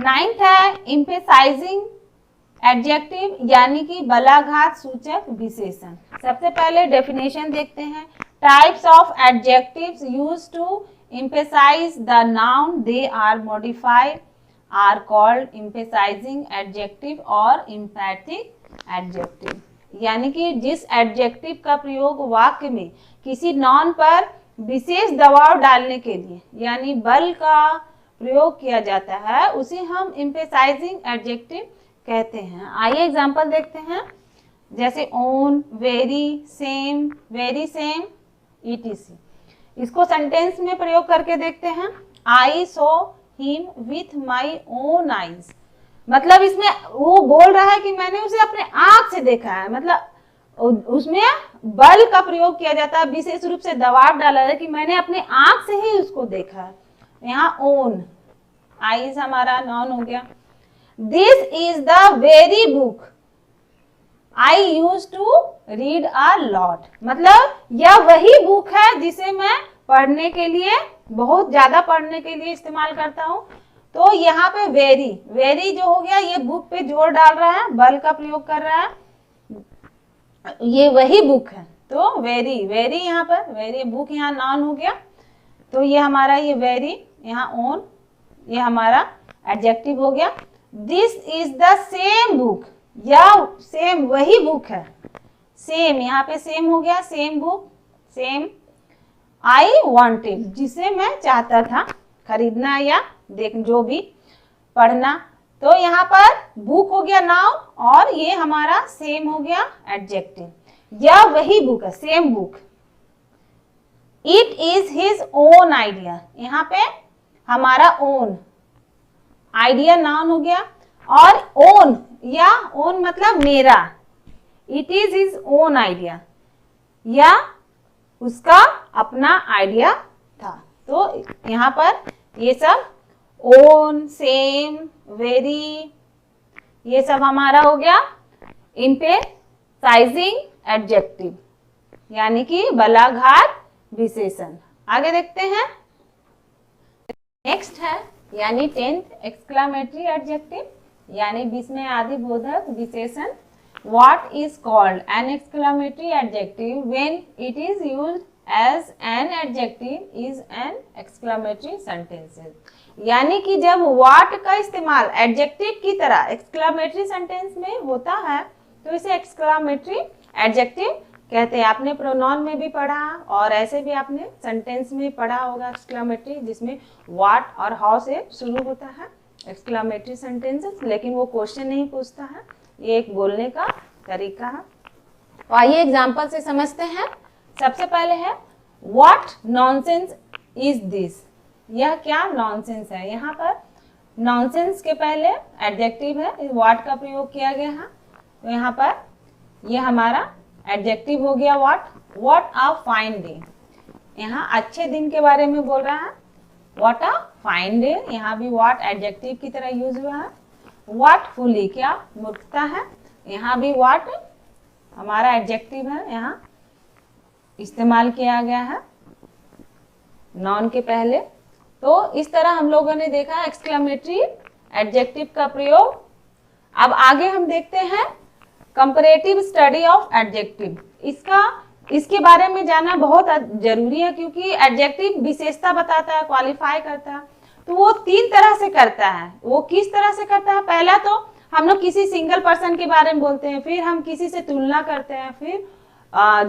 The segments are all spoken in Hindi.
9th है एम्फेसाइजिंग एडजेक्टिव यानी कि बलाघात सूचक विशेषण। सबसे पहले डेफिनेशन देखते हैं। Types of adjectives used to emphasize the noun they are modified are called emphasizing adjective और एम्फैटिक एडजेक्टिव। यानी कि जिस एडजेक्टिव का प्रयोग वाक्य में किसी नॉन पर विशेष दबाव डालने के लिए यानी बल का प्रयोग किया जाता है उसे हम एम्फेसाइजिंग एडजेक्टिव कहते हैं। आइए एग्जांपल देखते हैं, जैसे ओन, वेरी सेम etc। इसको सेंटेंस में प्रयोग करके देखते हैं। I saw him with my own eyes, मतलब इसमें वो बोल रहा है कि मैंने उसे अपने आंख से देखा है, मतलब उसमें बल का प्रयोग किया जाता है, विशेष रूप से दबाव डाला है कि मैंने अपने आंख से ही उसको देखा है। यहाँ ओन, आईज हमारा नॉन हो गया। This is the very book I use to read a lot, मतलब यह वही बुक है जिसे मैं पढ़ने के लिए, बहुत ज्यादा पढ़ने के लिए इस्तेमाल करता हूँ। तो यहाँ पे वेरी जो हो गया, ये बुक पे जोर डाल रहा है, बल का प्रयोग कर रहा है, ये वही बुक है। तो वेरी यहाँ पर वेरी, बुक यहाँ नाउन हो गया। तो ये हमारा ये वेरी, यहाँ ओन, ये हमारा एडजेक्टिव हो गया। This is the same book, या सेम वही बुक है, सेम यहाँ पे सेम हो गया, same book, same I wanted, जिसे मैं चाहता था खरीदना या देख जो भी पढ़ना। तो यहाँ पर बुक हो गया नाउन और ये हमारा सेम हो गया एडजेक्टिव, या वही बुक है, same book. It is his own idea, यहाँ पे हमारा ओन, आइडिया नाउन हो गया, और ओन, या ओन मतलब मेरा, it is his own idea, या उसका अपना आइडिया था। तो यहाँ पर ये सब ओन, सेम, वेरी, ये सब हमारा हो गया एम्फेसाइजिंग एडजेक्टिव यानी कि बलाघात विशेषण। आगे देखते हैं, नेक्स्ट है यानी 10th एक्सक्लामेटरी एडजेक्टिव यानी विस्मय आदि बोधक विशेषण। What is called an exclamatory adjective when it is used as an adjective is an exclamatory sentences। यानी कि जब what का इस्तेमाल एडजेक्टिव की तरह एक्सक्लामेटरी सेंटेंस में होता है तो इसे एक्सक्लामेटरी एडजेक्टिव कहते हैं। आपने प्रोनाउन में भी पढ़ा और ऐसे भी आपने सेंटेंस में पढ़ा होगा एक्सक्लामेटरी, जिसमें what और how से शुरू होता है एक्सक्लामेटरी सेंटेंसेस, लेकिन वो क्वेश्चन नहीं पूछता है, ये एक बोलने का तरीका है। तो आइए एग्जाम्पल से समझते हैं। सबसे पहले है व्हाट नॉनसेंस इज दिस, यह क्या नॉनसेंस है। यहाँ पर नॉनसेंस के पहले एडजेक्टिव है, व्हाट का प्रयोग किया गया है। तो यहाँ पर ये हमारा एडजेक्टिव हो गया व्हाट अ फाइन डे, यहाँ अच्छे दिन के बारे में बोल रहा है, व्हाट अ फाइन डे, यहाँ भी व्हाट एडजेक्टिव की तरह यूज हुआ है। व्हाट फुली, क्या मूर्खता है, यहाँ भी व्हाट हमारा एडजेक्टिव है, यहाँ इस्तेमाल किया गया है नॉन के पहले। तो इस तरह हम लोगों ने देखा एक्सक्लेमेटरी एडजेक्टिव का प्रयोग। अब आगे हम देखते हैं कंपैरेटिव स्टडी ऑफ एडजेक्टिव। इसके बारे में जानना बहुत जरूरी है क्योंकि एडजेक्टिव विशेषता बताता है, क्वालिफाई करता है। तो वो 3 तरह से करता है। वो किस तरह से करता है? पहला तो हम लोग किसी सिंगल पर्सन के बारे में बोलते हैं, फिर हम किसी से तुलना करते हैं, फिर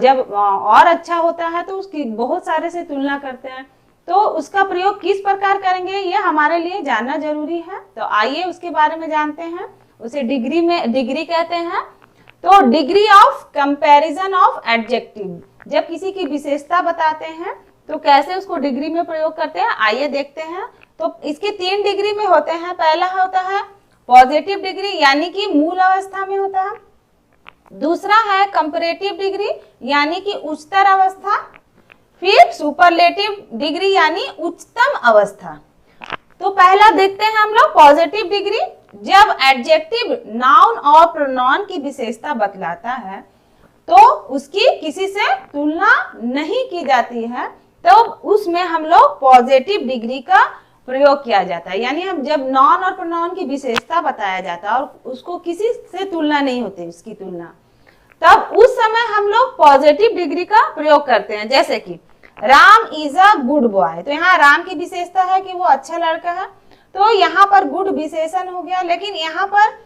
जब और अच्छा होता है तो उसकी बहुत सारे से तुलना करते हैं। तो उसका प्रयोग किस प्रकार करेंगे ये हमारे लिए जानना जरूरी है। तो आइए उसके बारे में जानते हैं। उसे डिग्री कहते हैं। तो degree of comparison of adjective, जब किसी की विशेषता बताते हैं तो कैसे उसको डिग्री में प्रयोग करते हैं आइए देखते हैं। तो इसके 3 डिग्री में होते हैं। पहला होता है पॉजिटिव डिग्री यानी कि मूल अवस्था में होता है। दूसरा है कंपैरेटिव डिग्री यानी कि उच्चतर अवस्था। फिर सुपरलेटिव डिग्री यानी उच्चतम अवस्था। तो पहला देखते हैं हम लोग पॉजिटिव डिग्री। जब एडजेक्टिव नाउन और प्रोनाउन की विशेषता बतलाता है तो उसकी किसी से तुलना नहीं की जाती है, तो उसमें हम लोग पॉजिटिव डिग्री का प्रयोग किया जाता है। यानी हम जब नॉन और प्रोनाउन की विशेषता बताया जाता है और उसको किसी से तुलना नहीं होती उसकी तुलना, तब उस समय हम लोग पॉजिटिव डिग्री का प्रयोग करते हैं। जैसे कि Ram is a good boy, तो यहाँ राम की विशेषता है कि वो अच्छा लड़का है, तो यहाँ पर गुड विशेषण हो गया, लेकिन यहाँ पर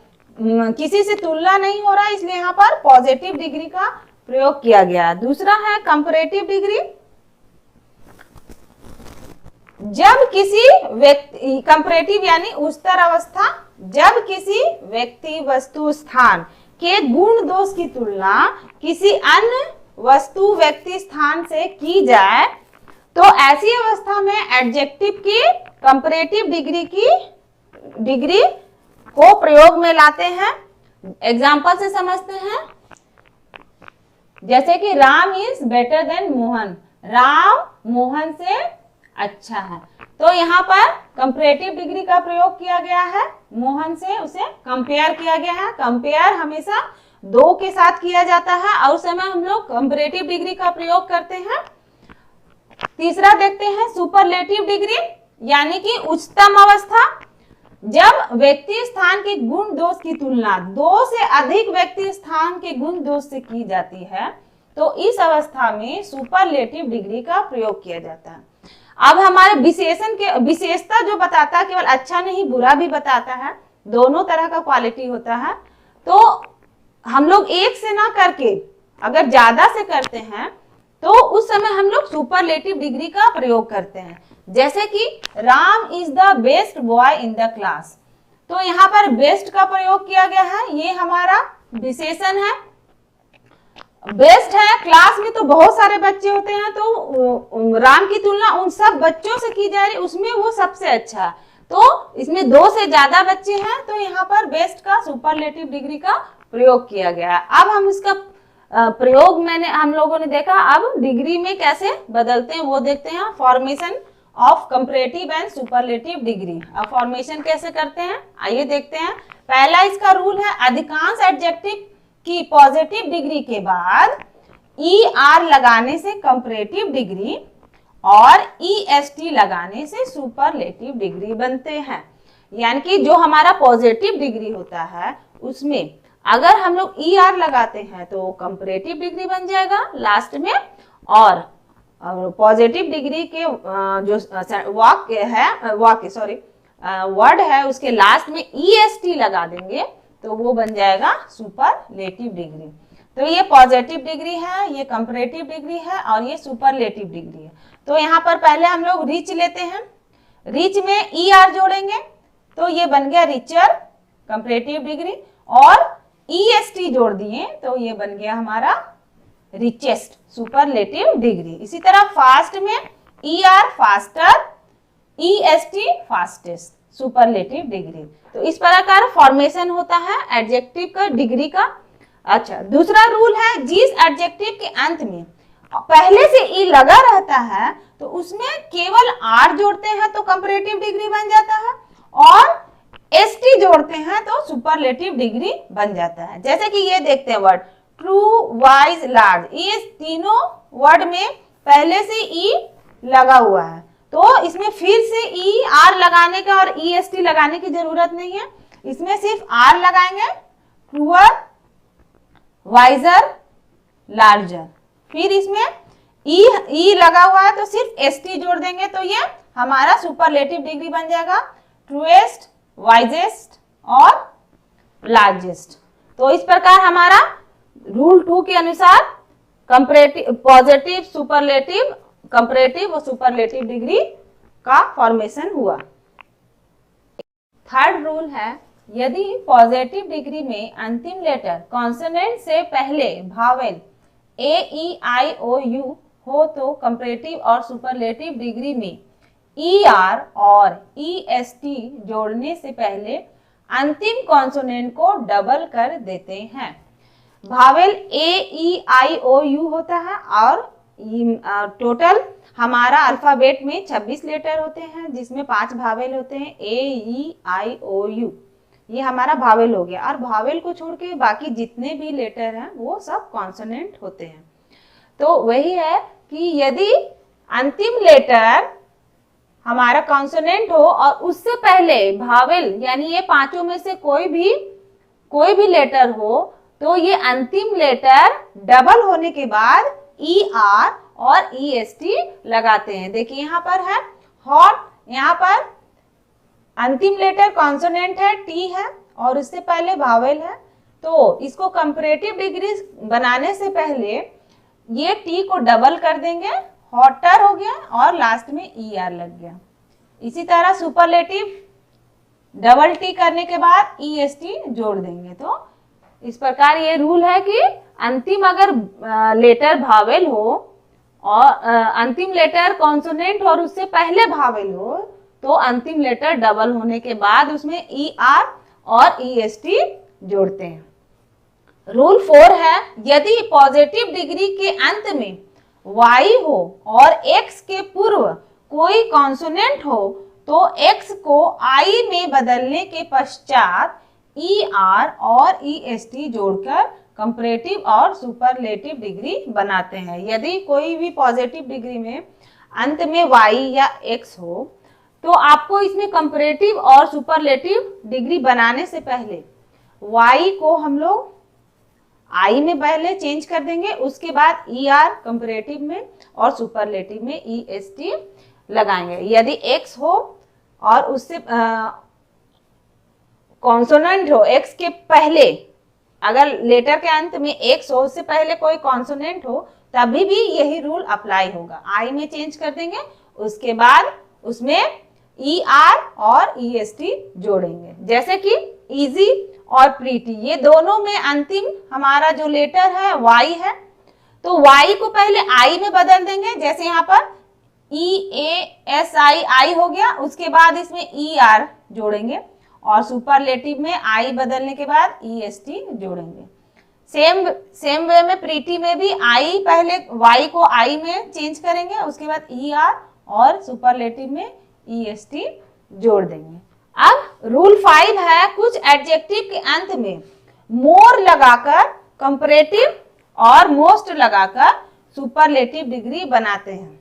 किसी से तुलना नहीं हो रहा, इसलिए यहाँ पर पॉजिटिव डिग्री का प्रयोग किया गया। दूसरा है कंपैरेटिव डिग्री। जब किसी व्यक्ति, कंपैरेटिव यानी उच्चतर अवस्था, जब किसी व्यक्ति वस्तु स्थान के गुण दोष की तुलना किसी अन्य वस्तु व्यक्ति स्थान से की जाए तो ऐसी अवस्था में एडजेक्टिव की कंपैरेटिव डिग्री को प्रयोग में लाते हैं। एग्जाम्पल से समझते हैं, जैसे कि Ram is better than Mohan, Ram Mohan से अच्छा है, तो यहाँ पर कंपैरेटिव डिग्री का प्रयोग किया गया है, मोहन से उसे कंपेयर किया गया है। कंपेयर हमेशा दो के साथ किया जाता है और उस समय हम लोग कंपैरेटिव डिग्री का प्रयोग करते हैं। तीसरा देखते हैं सुपरलेटिव डिग्री, यानी कि उच्चतम अवस्था। जब व्यक्ति स्थान के गुण दोष की तुलना दो से अधिक व्यक्ति स्थान के गुण दोष से की जाती है तो इस अवस्था में सुपरलेटिव डिग्री का प्रयोग किया जाता है। अब हमारे विशेषण के विशेषता जो बताता है केवल अच्छा नहीं बुरा भी बताता है, दोनों तरह का क्वालिटी होता है, तो हम लोग एक से ना करके अगर ज्यादा से करते हैं तो उस समय हम लोग सुपरलेटिव डिग्री का प्रयोग करते हैं। जैसे कि Ram is the best boy in the class, तो यहाँ पर बेस्ट का प्रयोग किया गया है, ये हमारा विशेषण है। बेस्ट है, क्लास में तो बहुत सारे बच्चे होते हैं, तो राम की तुलना उन सब बच्चों से की जा रही, उसमें वो सबसे अच्छा है, तो इसमें दो से ज्यादा बच्चे हैं, तो यहाँ पर बेस्ट का सुपरलेटिव डिग्री का प्रयोग किया गया है। अब हम इसका प्रयोग हम लोगों ने देखा, अब डिग्री में कैसे बदलते हैं वो देखते हैं। Formation of comparative and superlative degree, अब फॉर्मेशन कैसे करते हैं आइए देखते हैं। पहला इसका रूल है, अधिकांश एडजेक्टिव की पॉजिटिव डिग्री के बाद ER लगाने से कंपैरेटिव डिग्री और EST लगाने से सुपरलेटिव डिग्री बनते हैं। यानी कि जो हमारा पॉजिटिव डिग्री होता है उसमें अगर हम लोग ER लगाते हैं तो कंपैरेटिव डिग्री बन जाएगा लास्ट में, और पॉजिटिव डिग्री के जो वर्ड है उसके लास्ट में EST लगा देंगे तो वो बन जाएगा सुपरलेटिव डिग्री। तो ये पॉजिटिव डिग्री है, ये कंपैरेटिव डिग्री है और ये सुपरलेटिव डिग्री है। तो यहाँ पर पहले हम लोग रिच लेते हैं, रिच में ER जोड़ेंगे तो ये बन गया रिचर कंपैरेटिव डिग्री, और EST जोड़ दिए तो ये बन गया हमारा रिचेस्ट सुपरलेटिव डिग्री। इसी तरह फास्ट में ER faster, EST fastest superlative degree. तो इस प्रकार फॉर्मेशन होता है एडजेक्टिव का डिग्री का। अच्छा, दूसरा रूल है, जिस एडजेक्टिव के अंत में पहले से ई लगा रहता है तो उसमें केवल R जोड़ते हैं तो कंपैरेटिव डिग्री बन जाता है, और ST जोड़ते हैं तो सुपरलेटिव डिग्री बन जाता है। जैसे कि ये देखते हैं वर्ड ट्रू, वाइज, लार्ज, ये तीनों वर्ड में पहले से ई लगा हुआ है तो इसमें फिर से ER लगाने का और EST लगाने की जरूरत नहीं है, इसमें सिर्फ R लगाएंगे, ट्रूअर, वाइजर, लार्जर। फिर इसमें ई लगा हुआ है तो सिर्फ ST जोड़ देंगे तो ये हमारा सुपरलेटिव डिग्री बन जाएगा, ट्रूएस्ट, वाइजेस्ट और लार्जेस्ट। तो इस प्रकार हमारा रूल 2 के अनुसार कंपैरेटिव, पॉजिटिव, सुपरलेटिव, कंपैरेटिव और सुपरलेटिव डिग्री का फॉर्मेशन हुआ। थर्ड रूल है, यदि पॉजिटिव डिग्री में अंतिम लेटर कॉन्सोनेंट से पहले भावेल AEIOU हो तो कंपैरेटिव और सुपरलेटिव डिग्री में ER और EST जोड़ने से पहले अंतिम कॉन्सोनेंट को डबल कर देते हैं। भावेल AEIOU होता है और टोटल हमारा अल्फाबेट में 26 लेटर होते हैं जिसमें 5 भावेल होते हैं, AEIOU ये हमारा भावेल हो गया, और भावेल को छोड़ के बाकी जितने भी लेटर हैं वो सब कॉन्सोनेंट होते हैं। तो वही है कि यदि अंतिम लेटर हमारा कॉन्सोनेंट हो और उससे पहले भावेल यानी ये पांचों में से कोई भी लेटर हो, तो ये अंतिम लेटर डबल होने के बाद ER और EST लगाते हैं। देखिए यहाँ पर है हॉट, यहाँ पर अंतिम लेटर कॉन्सोनेंट है, T है और उससे पहले भावेल है, तो इसको कंपैरेटिव डिग्री बनाने से पहले ये T को डबल कर देंगे, हॉटर हो गया और लास्ट में ER लग गया। इसी तरह सुपरलेटिव डबल T करने के बाद EST जोड़ देंगे। तो इस प्रकार ये रूल है कि अंतिम अगर लेटर भावेल हो और अंतिम लेटर कॉन्सोनेंट और उससे पहले भावेल हो, तो अंतिम लेटर डबल होने के बाद उसमें ER और EST जोड़ते हैं। रूल 4 है, यदि पॉजिटिव डिग्री के अंत में Y हो और X के पूर्व कोई कॉन्सोनेंट हो, तो X को I में बदलने के पश्चात ER और EST जोड़कर कंपैरेटिव और सुपरलेटिव डिग्री बनाते हैं। यदि कोई भी पॉजिटिव डिग्री में अंत में Y या X हो, तो आपको इसमें कंपैरेटिव और सुपरलेटिव डिग्री बनाने से पहले Y को हम लोग I में पहले चेंज कर देंगे, उसके बाद ER कंपैरेटिव में और सुपरलेटिव में EST लगाएंगे। यदि X हो और उससे कॉन्सोनेंट हो, X के पहले अगर लेटर के अंत में X हो, उससे पहले कोई कॉन्सोनेंट हो, तभी भी यही रूल अप्लाई होगा। I में चेंज कर देंगे, उसके बाद उसमें ER और EST जोड़ेंगे। जैसे कि इजी और प्रीटी, ये दोनों में अंतिम हमारा जो लेटर है Y है, तो Y को पहले I में बदल देंगे। जैसे यहाँ पर EASI हो गया, उसके बाद इसमें ER जोड़ेंगे और सुपरलेटिव में I बदलने के बाद EST जोड़ेंगे। सेम वे में प्रीटी में भी I पहले Y को I में चेंज करेंगे, उसके बाद ER और सुपरलेटिव में EST जोड़ देंगे। अब रूल 5 है, कुछ एडजेक्टिव के अंत में मोर लगाकर कंपैरेटिव और मोस्ट लगाकर सुपरलेटिव डिग्री बनाते हैं,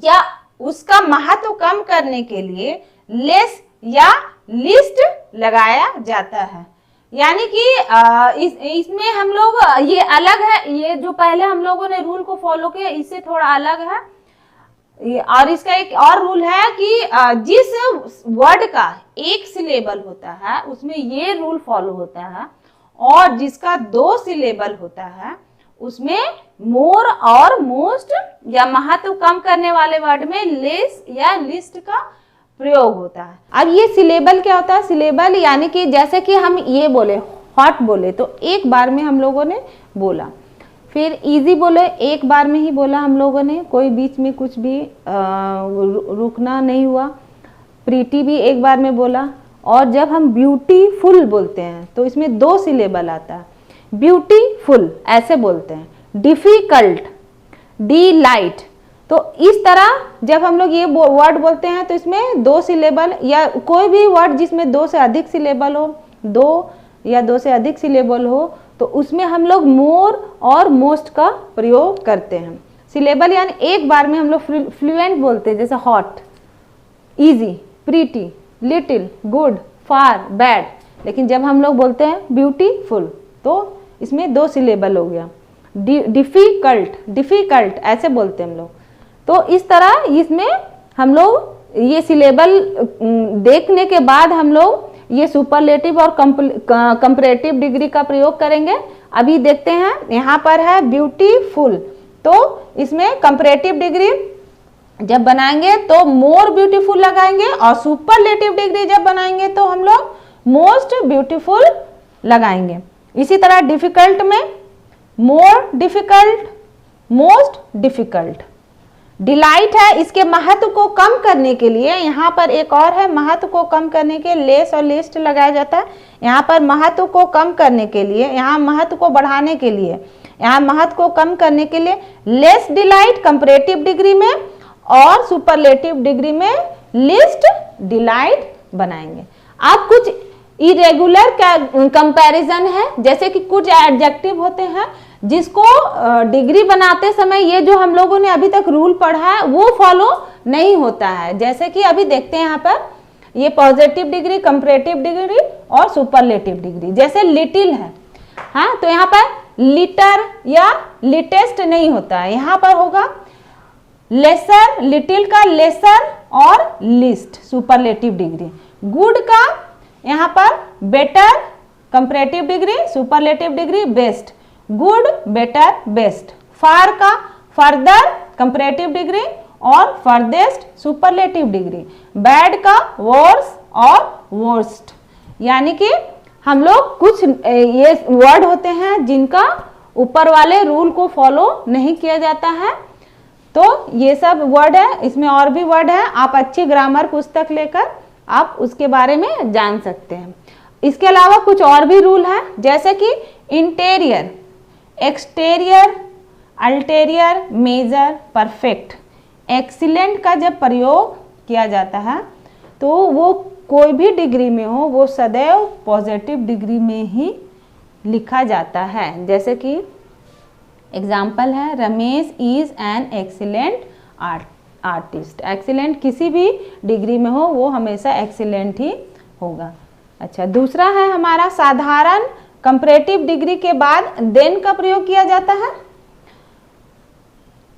या उसका महत्व कम करने के लिए लेस या लिस्ट लगाया जाता है। यानी कि इसमें हम लोग ये अलग है, ये जो पहले हम लोगों ने रूल को फॉलो किया इससे थोड़ा अलग है। और इसका एक और रूल है कि जिस वर्ड का एक सिलेबल होता है उसमें ये रूल फॉलो होता है, और जिसका 2 सिलेबल होता है उसमें मोर और मोस्ट या महत्व कम करने वाले वर्ड में लेस या लिस्ट का प्रयोग होता है। अब ये सिलेबल क्या होता है? सिलेबल यानी कि जैसे कि हम ये बोले हॉट बोले तो एक बार में हम लोगों ने बोला, फिर इजी बोले एक बार में ही बोला हम लोगों ने, कोई बीच में कुछ भी रुकना नहीं हुआ। प्रीटी भी एक बार में बोला। और जब हम ब्यूटीफुल बोलते हैं तो इसमें 2 सिलेबल आता है, ब्यूटीफुल ऐसे बोलते हैं, डिफिकल्ट, डिलाइट। तो इस तरह जब हम लोग ये वर्ड बोलते हैं तो इसमें 2 सिलेबल या कोई भी वर्ड जिसमें 2 से अधिक सिलेबल हो, 2 या 2 से अधिक सिलेबल हो, तो उसमें हम लोग मोर और मोस्ट का प्रयोग करते हैं। सिलेबल यानी एक बार में हम लोग फ्लुएंट बोलते हैं, जैसे hot, easy, pretty, little, good, far, bad. लेकिन जब हम लोग बोलते हैं ब्यूटीफुल तो इसमें 2 सिलेबल हो गया। डिफिकल्ट, डिफिकल्ट ऐसे बोलते हैं हम लोग। तो इस तरह इसमें हम लोग ये सिलेबल देखने के बाद हम लोग ये सुपरलेटिव और कंपैरेटिव डिग्री का प्रयोग करेंगे। अभी देखते हैं, यहाँ पर है ब्यूटीफुल, तो इसमें कंपैरेटिव डिग्री जब बनाएंगे तो मोर ब्यूटीफुल लगाएंगे, और सुपरलेटिव डिग्री जब बनाएंगे तो हम लोग मोस्ट ब्यूटीफुल लगाएंगे। इसी तरह डिफिकल्ट में more difficult, most difficult. Delight है, इसके महत्व को कम करने के लिए यहाँ पर एक और है, महत्व को कम करने के लेस और लिस्ट लगाया जाता है। यहाँ पर महत्व को कम करने के लिए, यहाँ महत्व को बढ़ाने के लिए, यहाँ महत्व को कम करने के लिए लेस डिलाइट कंपैरेटिव डिग्री में और सुपरलेटिव डिग्री में लिस्ट डिलाइट बनाएंगे। अब कुछ इरेगुलर कंपैरिजन है, जैसे कि कुछ एडजेक्टिव होते हैं जिसको डिग्री बनाते समय ये जो हम लोगों ने अभी तक रूल पढ़ा है वो फॉलो नहीं होता है। जैसे कि अभी देखते हैं यहाँ पर ये पॉजिटिव डिग्री, कंपैरेटिव डिग्री और सुपरलेटिव डिग्री। जैसे लिटिल है, हाँ, तो यहाँ पर लिटर या लिटेस्ट नहीं होता है, यहाँ पर होगा लेसर, लिटिल का लेसर और लिस्ट सुपरलेटिव डिग्री। गुड का यहाँ पर better comparative degree, superlative degree best, good better best. Far का फर्दर कंपैरेटिव डिग्री और फर्देस्ट सुपरलेटिव डिग्री। बैड का वर्स और वर्स्ट। यानी कि हम लोग कुछ ये वर्ड होते हैं जिनका ऊपर वाले रूल को फॉलो नहीं किया जाता है, तो ये सब वर्ड है, इसमें और भी वर्ड है, आप अच्छी ग्रामर पुस्तक लेकर आप उसके बारे में जान सकते हैं। इसके अलावा कुछ और भी रूल है, जैसे कि interior, exterior, ulterior, major, perfect. Excellent का जब प्रयोग किया जाता है तो वो कोई भी डिग्री में हो वो सदैव पॉजिटिव डिग्री में ही लिखा जाता है। जैसे कि एग्जाम्पल है, Ramesh is an excellent artist. Excellent किसी भी डिग्री में हो वो हमेशा एक्सीलेंट ही होगा। अच्छा, दूसरा है हमारा साधारण कंपैरेटिव डिग्री के बाद देन का प्रयोग किया जाता है,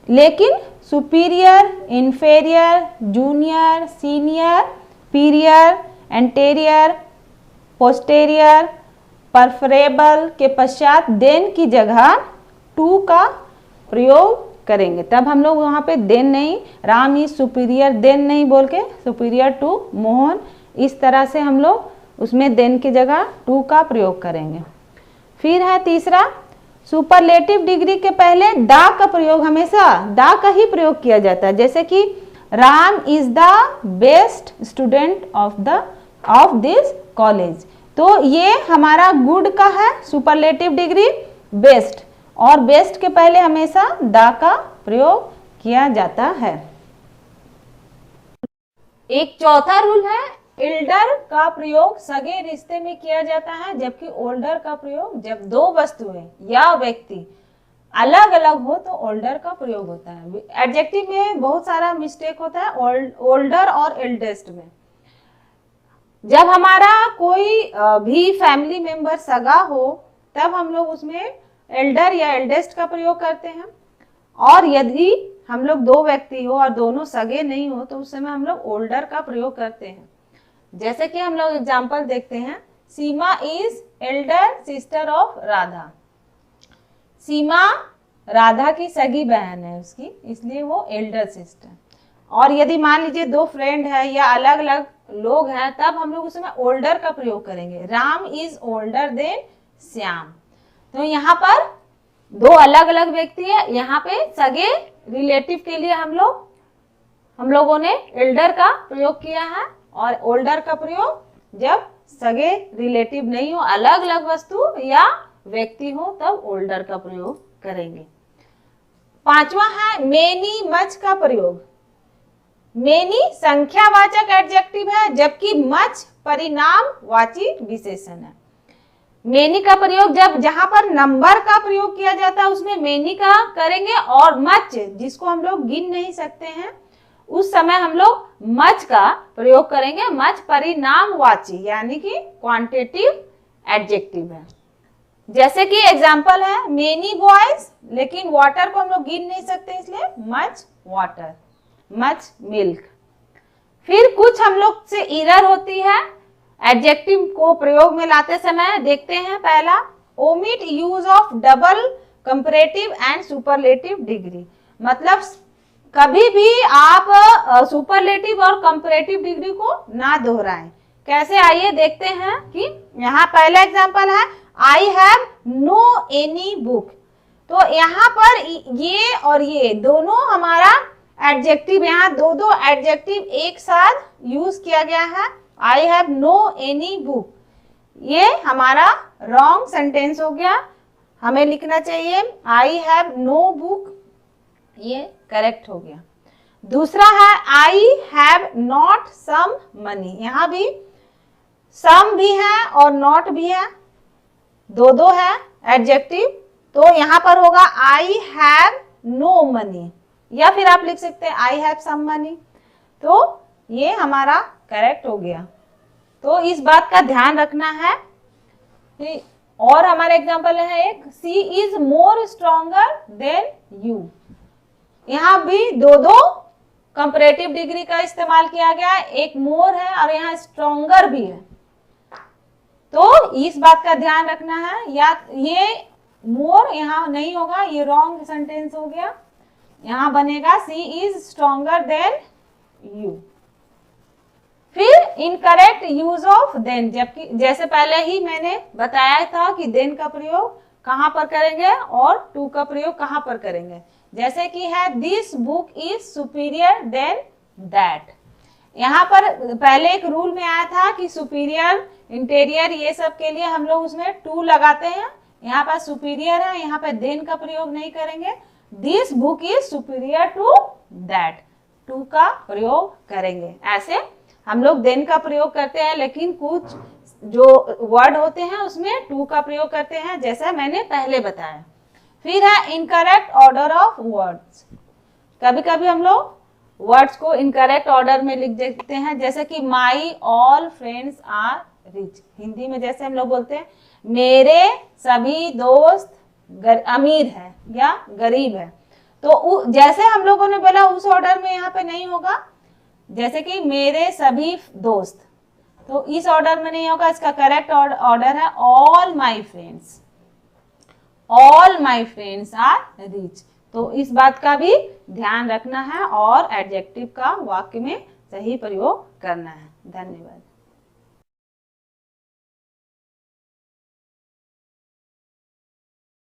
लेकिन superior, inferior, junior, senior, prior, anterior, posterior, preferable के पश्चात देन की जगह टू का प्रयोग करेंगे। तब हम लोग वहाँ पे देन नहीं, राम इज सुपीरियर देन नहीं बोल के सुपीरियर टू मोहन, इस तरह से हम लोग उसमें देन की जगह टू का प्रयोग करेंगे। फिर है तीसरा, सुपरलेटिव डिग्री के पहले दा का प्रयोग, हमेशा दा का ही प्रयोग किया जाता है। जैसे कि Ram is the best student of this college, तो ये हमारा गुड का है सुपरलेटिव डिग्री बेस्ट, और बेस्ट के पहले हमेशा दा का प्रयोग किया जाता है। एक चौथा रूल है, एल्डर का प्रयोग सगे रिश्ते में किया जाता है, जबकि ओल्डर का प्रयोग जब दो वस्तुएं या व्यक्ति अलग अलग हो तो ओल्डर का प्रयोग होता है। एडजेक्टिव में बहुत सारा मिस्टेक होता है ओल्डर और एल्डेस्ट में। जब हमारा कोई भी फैमिली मेंबर सगा हो तब हम लोग उसमें एल्डर या एल्डेस्ट का प्रयोग करते हैं, और यदि हम लोग दो व्यक्ति हो और दोनों सगे नहीं हो तो उस समय हम लोग ओल्डर का प्रयोग करते हैं। जैसे कि हम लोग एग्जाम्पल देखते हैं, Seema is elder sister of Radha. Seema Radha की सगी बहन है उसकी, इसलिए वो एल्डर सिस्टर। और यदि मान लीजिए दो फ्रेंड है या अलग अलग लोग हैं तब हम लोग उसमें ओल्डर का प्रयोग करेंगे। Ram is older than Shyam. तो यहाँ पर दो अलग अलग व्यक्ति है, यहाँ पे सगे रिलेटिव के लिए हम लोगों ने एल्डर का प्रयोग किया है, और ओल्डर का प्रयोग जब सगे रिलेटिव नहीं हो, अलग अलग वस्तु या व्यक्ति हो तब ओल्डर का प्रयोग करेंगे। पांचवा है मेनी मच का प्रयोग। मेनी संख्यावाचक एडजेक्टिव है, जबकि मच परिणामवाची विशेषण है। मेनी का प्रयोग जब जहां पर नंबर का प्रयोग किया जाता है उसमें मेनी का करेंगे, और मच जिसको हम लोग गिन नहीं सकते हैं उस समय हम लोग मच का प्रयोग करेंगे। मच परिणामवाची यानी कि क्वांटिटेटिव एडजेक्टिव है। जैसे कि एग्जांपल है मेनी बॉयज, लेकिन वाटर को हम लोग गिन नहीं सकते इसलिए मच वाटर, मच मिल्क। फिर कुछ हम लोग से एरर होती है एडजेक्टिव को प्रयोग में लाते समय, देखते हैं। पहला, omit use of double comparative and superlative degree. मतलब कभी भी आप सुपरलेटिव और कंपैरेटिव डिग्री को ना दोहराएं। कैसे, आइए देखते हैं कि यहाँ पहला एग्जांपल है, I have no any book. तो यहाँ पर ये और ये दोनों हमारा एडजेक्टिव, यहाँ दो एडजेक्टिव एक साथ यूज किया गया है। I have no any book, ये हमारा रॉन्ग सेंटेंस हो गया। हमें लिखना चाहिए आई हैव नो बुक, ये करेक्ट हो गया। दूसरा है I have not some money. यहाँ भी सम भी है और नॉट भी है, दो है एडजेक्टिव, तो यहाँ पर होगा आई हैव नो मनी, या फिर आप लिख सकते हैं आई हैव सम मनी। तो ये हमारा करेक्ट हो गया। तो इस बात का ध्यान रखना है। और हमारा एग्जांपल है एक, she is more stronger than you. यहाँ भी दो कंपैरेटिव डिग्री का इस्तेमाल किया गया है, एक मोर है और यहाँ स्ट्रॉन्गर भी है। तो इस बात का ध्यान रखना है, या ये मोर यहाँ नहीं होगा, ये रॉन्ग सेंटेंस हो गया। यहाँ बनेगा सी इज स्ट्रॉन्गर देन यू। फिर इनकरेक्ट यूज ऑफ देन, जबकि जैसे पहले ही मैंने बताया था कि देन का प्रयोग कहां पर करेंगे और टू का प्रयोग कहां पर करेंगे। जैसे कि है this book is superior than that. यहाँ पर पहले एक रूल में आया था कि सुपीरियर, इंटीरियर ये सब के लिए हम लोग उसमें टू लगाते हैं। यहाँ पर सुपीरियर है, यहाँ पर देन का प्रयोग नहीं करेंगे। This book is superior to that, to का प्रयोग करेंगे। ऐसे हम लोग देन का प्रयोग करते हैं, लेकिन कुछ जो वर्ड होते हैं उसमें टू का प्रयोग करते हैं, जैसा मैंने पहले बताया। फिर है इनकरेक्ट ऑर्डर ऑफ वर्ड्स। कभी कभी हम लोग वर्ड्स को इनकरेक्ट ऑर्डर में लिख देते हैं, जैसे कि my all friends are rich. Hindi में जैसे हम लोग बोलते हैं मेरे सभी दोस्त अमीर है या गरीब है, तो जैसे हम लोगों ने बोला उस ऑर्डर में यहाँ पे नहीं होगा। जैसे कि मेरे सभी दोस्त, तो इस ऑर्डर में नहीं होगा। इसका करेक्ट ऑर्डर है all my friends, all my friends are rich. तो इस बात का भी ध्यान रखना है और एडजेक्टिव का वाक्य में सही प्रयोग करना है। धन्यवाद।